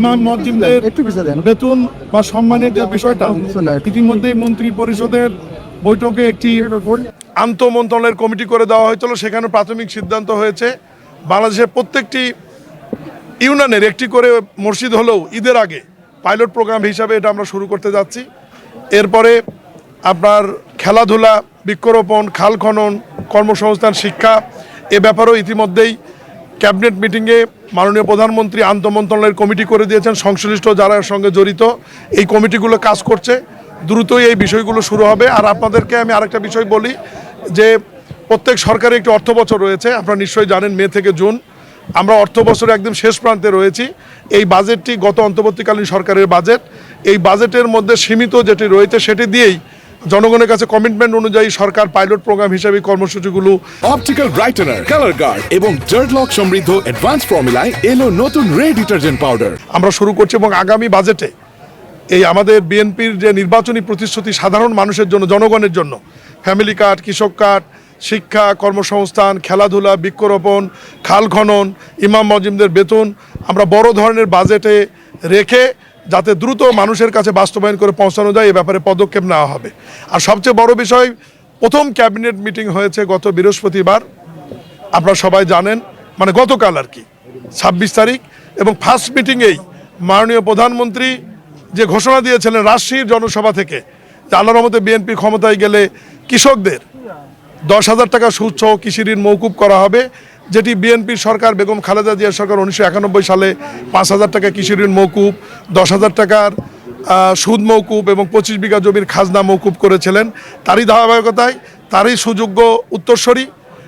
ইমাম মুয়াজ্জিনদের বেতন বা সম্মানের যে বিষয়টা ইতিমধ্যেই মন্ত্রী পরিষদের বৈঠকে একটি আন্তঃমন্ত্রণালয়ের কমিটি করে দেওয়া হয়েছিল। সেখানে প্রাথমিক সিদ্ধান্ত হয়েছে বাংলাদেশের প্রত্যেকটি ইউনিয়নের একটি করে মসজিদ হলেও ঈদের আগে পাইলট প্রোগ্রাম হিসাবে এটা আমরা শুরু করতে যাচ্ছি। এরপরে আপনার খেলাধুলা, বৃক্ষরোপণ, খাল খনন, কর্মসংস্থান, শিক্ষা এ ব্যাপারেও ইতিমধ্যেই ক্যাবিনেট মিটিংয়ে মাননীয় প্রধানমন্ত্রী আন্তঃমন্ত্রণালয়ের কমিটি করে দিয়েছেন। সংশ্লিষ্ট যারা এর সঙ্গে জড়িত এই কমিটিগুলো কাজ করছে, দ্রুতই এই বিষয়গুলো শুরু হবে। আর আপনাদেরকে আমি আরেকটা বিষয় বলি যে প্রত্যেক সরকারের একটি অর্থ বছর রয়েছে, আপনারা নিশ্চয়ই জানেন। মে থেকে জুন আমরা অর্থ বছরের একদম শেষ প্রান্তে রয়েছি। এই বাজেটটি গত অন্তর্বর্তীকালীন সরকারের বাজেট। এই বাজেটের মধ্যে সীমিত যেটি রয়েছে সেটি দিয়েই জনগণের কাছে কমিটমেন্ট অনুযায়ী সরকার পাইলট প্রোগ্রাম হিসেবে কর্মসূচিগুলো অপটিক্যাল ব্রাইটেনার, কালার গার্ড এবং ডার্ট লক সমৃদ্ধ অ্যাডভান্স ফর্মুলায় এলো নতুন রে ডিটারজেন্ট পাউডার আমরা শুরু করছি। এবং আগামী বাজেটে এই আমাদের বিএনপির যে নির্বাচনী প্রতিশ্রুতি সাধারণ মানুষের জন্য, জনগণের জন্য ফ্যামিলি কার্ড, কৃষক কার্ড, শিক্ষা, কর্মসংস্থান, খেলাধুলা, বৃক্ষরোপণ, খাল খনন, ইমাম মুয়াজ্জিনদের বেতন আমরা বড় ধরনের বাজেটে রেখে যাতে দ্রুত মানুষের কাছে বাস্তবায়ন করে পৌঁছানো যায় এ ব্যাপারে পদক্ষেপ নেওয়া হবে। আর সবচেয়ে বড় বিষয়, প্রথম ক্যাবিনেট মিটিং হয়েছে গত বৃহস্পতিবার, আপনারা সবাই জানেন, মানে গতকাল আর কি 26 তারিখ। এবং ফার্স্ট মিটিংয়েই মাননীয় প্রধানমন্ত্রী যে ঘোষণা দিয়েছিলেন রাজশাহীর জনসভা থেকে যে আল্লাহর রহমতে বিএনপি ক্ষমতায় গেলে কৃষকদের 10,000 টাকা সুদসহ কৃষি ঋণ মৌকুব করা হবে, যেটি বিএনপির সরকার বেগম খালেদা জিয়ার সরকার 1991 সালে 5,000 টাকা কৃষি ঋণ মৌকুব, 10,000 টাকার সুদ মৌকুব এবং 25 বিঘা জমির খাজনা মৌকুব করেছিলেন। তারই ধারাবাহিকতায় তারই সুযোগ্য উত্তরসূরি